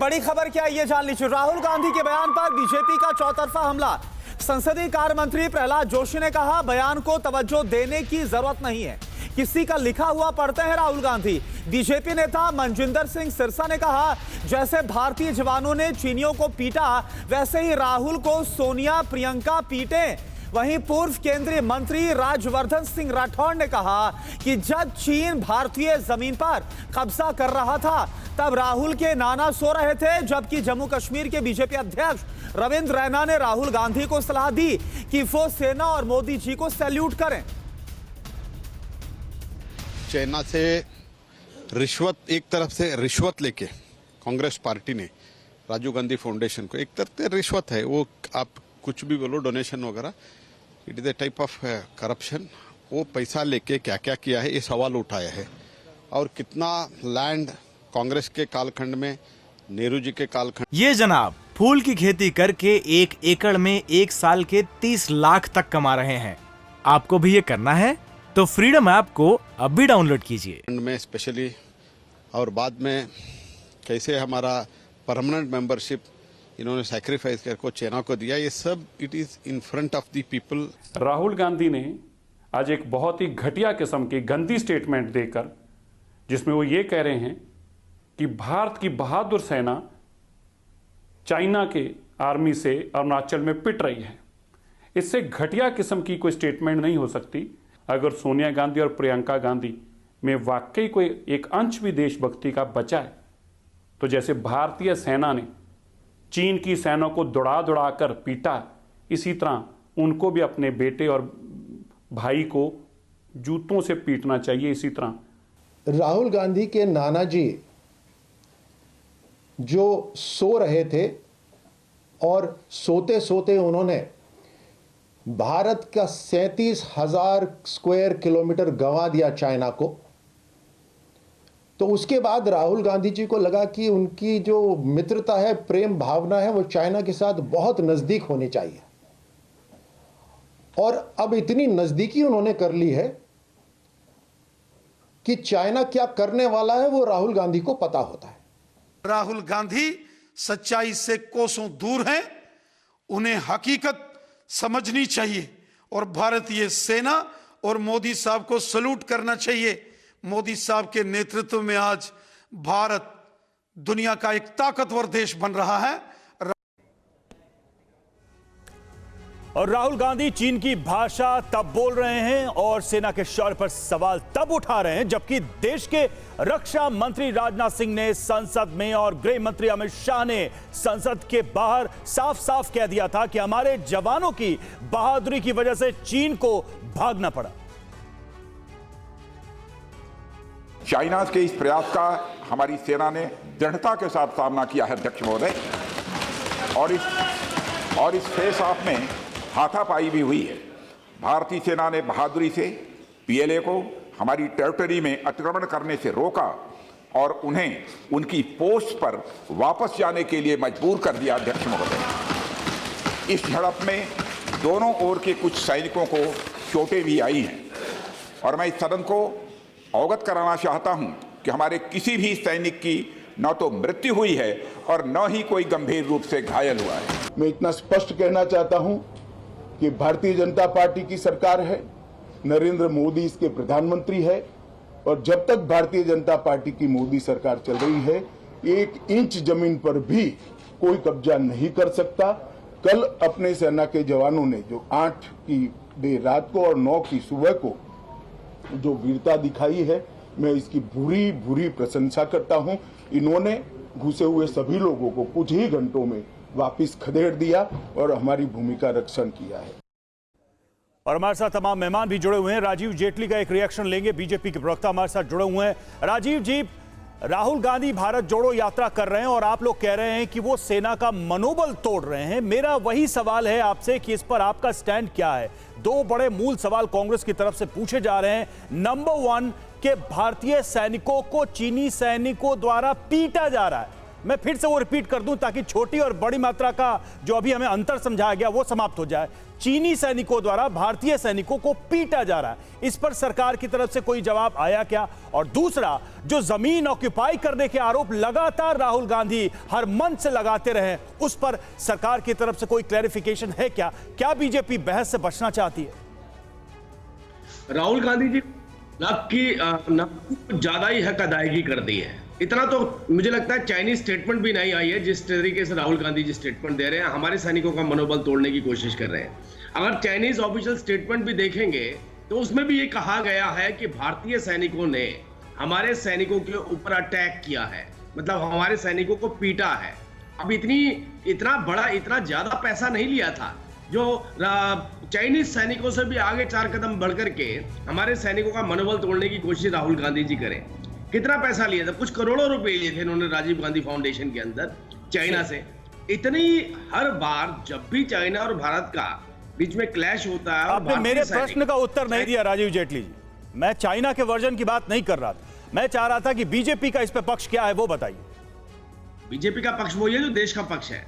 बड़ी खबर क्या है ये जान लीजिए। राहुल गांधी के बयान पर बीजेपी का चौतरफा हमला। संसदीय कार्य मंत्री प्रहलाद जोशी ने कहा बयान को तवज्जो देने की जरूरत नहीं है, किसी का लिखा हुआ पढ़ते हैं राहुल गांधी। बीजेपी नेता मनजिंदर सिंह सिरसा ने कहा जैसे भारतीय जवानों ने चीनियों को पीटा वैसे ही राहुल को सोनिया प्रियंका पीटे। वहीं पूर्व केंद्रीय मंत्री राज्यवर्धन सिंह राठौड़ ने कहा कि जब चीन भारतीय जमीन पर कब्जा कर रहा था तब राहुल के नाना सो रहे थे, जबकि जम्मू कश्मीर के बीजेपी अध्यक्ष रविंद्र रैना ने राहुल गांधी को सलाह दी कि वो सेना और मोदी जी को सैल्यूट करें। चाइना से रिश्वत, एक तरफ से रिश्वत लेके कांग्रेस पार्टी ने राजीव गांधी फाउंडेशन को, एक तरफ से रिश्वत है, वो आप कुछ भी बोलो डोनेशन वगैरह, it is a type of corruption. वो पैसा लेके क्या क्या किया है ये सवाल उठाया है। और कितना लैंड कांग्रेस के कालखंड में, नेहरू जी के कालखंड। ये जनाब फूल की खेती करके 1 एकड़ में 1 साल के 30 लाख तक कमा रहे हैं। आपको भी ये करना है तो फ्रीडम ऐप को अभी डाउनलोड कीजिए। में स्पेशली और बाद में कैसे हमारा परमानेंट मेंबरशिप इन्होंने सैक्रिफाइस करके चाइना को दिया, ये सब it is in front of the people. Rahul Gandhi ने आज एक बहुत ही घटिया किस्म की गंदी स्टेटमेंट देकर, जिसमें वो ये कह रहे हैं कि भारत की बहादुर सेना चाइना के आर्मी से अरुणाचल में पिट रही है। इससे घटिया किस्म की कोई स्टेटमेंट नहीं हो सकती। अगर सोनिया गांधी और प्रियंका गांधी में वाकई कोई एक अंश भी देशभक्ति का बचा है तो जैसे भारतीय सेना ने चीन की सेना को दौड़ा दौड़ा कर पीटा, इसी तरह उनको भी अपने बेटे और भाई को जूतों से पीटना चाहिए। इसी तरह राहुल गांधी के नाना जी जो सो रहे थे और सोते सोते उन्होंने भारत का 37,000 स्क्वायर किलोमीटर गंवा दिया चाइना को, तो उसके बाद राहुल गांधी जी को लगा कि उनकी जो मित्रता है, प्रेम भावना है, वो चाइना के साथ बहुत नजदीक होनी चाहिए। और अब इतनी नजदीकी उन्होंने कर ली है कि चाइना क्या करने वाला है वो राहुल गांधी को पता होता है। राहुल गांधी सच्चाई से कोसों दूर हैं, उन्हें हकीकत समझनी चाहिए और भारतीय सेना और मोदी साहब को सैल्यूट करना चाहिए। मोदी साहब के नेतृत्व में आज भारत दुनिया का एक ताकतवर देश बन रहा है। और राहुल गांधी चीन की भाषा तब बोल रहे हैं और सेना के शौर्य पर सवाल तब उठा रहे हैं जबकि देश के रक्षा मंत्री राजनाथ सिंह ने संसद में और गृह मंत्री अमित शाह ने संसद के बाहर साफ साफ कह दिया था कि हमारे जवानों की बहादुरी की वजह से चीन को भागना पड़ा। चाइना के इस प्रयास का हमारी सेना ने दृढ़ता के साथ सामना किया है अध्यक्ष महोदय, और इस फेस ऑफ में हाथापाई भी हुई है। भारतीय सेना ने बहादुरी से पीएलए को हमारी टेरिटरी में अतिक्रमण करने से रोका और उन्हें उनकी पोस्ट पर वापस जाने के लिए मजबूर कर दिया अध्यक्ष महोदय। इस झड़प में दोनों ओर के कुछ सैनिकों को चोटें भी आई हैं और मैं इस सदन को अवगत कराना चाहता हूं कि हमारे किसी भी सैनिक की न तो मृत्यु हुई है और न ही कोई गंभीर रूप से घायल हुआ है। मैं इतना स्पष्ट कहना चाहता हूं कि भारतीय जनता पार्टी की सरकार है, नरेंद्र मोदी इसके प्रधानमंत्री है और जब तक भारतीय जनता पार्टी की मोदी सरकार चल रही है 1 इंच जमीन पर भी कोई कब्जा नहीं कर सकता। कल अपने सेना के जवानों ने जो 8 की देर रात को और 9 की सुबह को जो वीरता दिखाई है, मैं इसकी भूरी भूरी प्रशंसा करता हूं। इन्होंने घुसे हुए सभी लोगों को कुछ ही घंटों में वापस खदेड़ दिया और हमारी भूमि का रक्षण किया है। और हमारे साथ तमाम मेहमान भी जुड़े हुए हैं। राजीव जेटली का एक रिएक्शन लेंगे, बीजेपी के प्रवक्ता हमारे साथ जुड़े हुए हैं। राजीव जी, राहुल गांधी भारत जोड़ो यात्रा कर रहे हैं और आप लोग कह रहे हैं कि वो सेना का मनोबल तोड़ रहे हैं। मेरा वही सवाल है आपसे कि इस पर आपका स्टैंड क्या है? 2 बड़े मूल सवाल कांग्रेस की तरफ से पूछे जा रहे हैं। नंबर 1 कि भारतीय सैनिकों को चीनी सैनिकों द्वारा पीटा जा रहा है, मैं फिर से वो रिपीट कर दूं ताकि छोटी और बड़ी मात्रा का जो अभी हमें अंतर समझाया गया वो समाप्त हो जाए। चीनी सैनिकों द्वारा भारतीय सैनिकों को पीटा जा रहा है, इस पर सरकार की तरफ से कोई जवाब आया क्या? और दूसरा, जो जमीन ऑक्यूपाई करने के आरोप लगातार राहुल गांधी हर मंच से लगाते रहे, उस पर सरकार की तरफ से कोई क्लैरिफिकेशन है क्या? क्या बीजेपी बहस से बचना चाहती है? राहुल गांधी जी ज्यादा ही हक अदायगी कर दी है। इतना तो मुझे लगता है चाइनीज स्टेटमेंट भी नहीं आई है जिस तरीके से राहुल गांधी जी स्टेटमेंट दे रहे हैं, हमारे सैनिकों का मनोबल तोड़ने की कोशिश कर रहे हैं। अगर चाइनीज ऑफिशियल स्टेटमेंट भी देखेंगे तो उसमें भी ये कहा गया है कि भारतीय सैनिकों ने हमारे सैनिकों के ऊपर अटैक किया है, मतलब हमारे सैनिकों को पीटा है। अब इतना ज्यादा पैसा नहीं लिया था, जो चाइनीज सैनिकों से भी आगे 4 कदम बढ़कर के हमारे सैनिकों का मनोबल तोड़ने की कोशिश राहुल गांधी जी करें। कितना पैसा लिया था? कुछ करोड़ों रुपए लिए थे उन्होंने राजीव गांधी फाउंडेशन के अंदर चाइना से। इतनी हर बार जब भी चाइना और भारत का बीच में क्लैश होता है, आपने मेरे प्रश्न का उत्तर नहीं दिया राजीव जेटली जी। मैं चाइना के वर्जन की बात नहीं कर रहा था, मैं चाह रहा था कि बीजेपी का इस पे पक्ष क्या है वो बताइए। बीजेपी का पक्ष वही है जो देश का पक्ष है।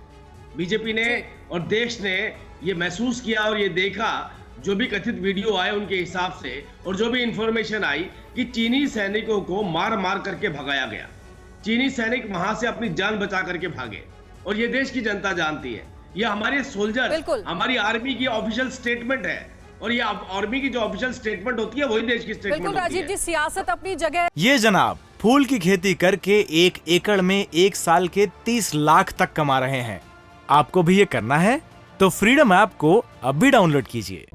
बीजेपी ने और देश ने ये महसूस किया और ये देखा, जो भी कथित वीडियो आए उनके हिसाब से और जो भी इंफॉर्मेशन आई कि चीनी सैनिकों को मार मार करके भगाया गया, चीनी सैनिक वहां से अपनी जान बचा करके भागे, और ये देश की जनता जानती है। ये हमारे सोल्जर, हमारी आर्मी की ऑफिशियल स्टेटमेंट है, और ये आर्मी की जो ऑफिशियल स्टेटमेंट होती है वही देश की स्टेटमेंट होती है। राजीव जी, सियासत अपनी जगह। ये जनाब फूल की खेती करके 1 एकड़ में 1 साल के 30 लाख तक कमा रहे हैं। आपको भी ये करना है तो फ्रीडम ऐप को अब भी डाउनलोड कीजिए।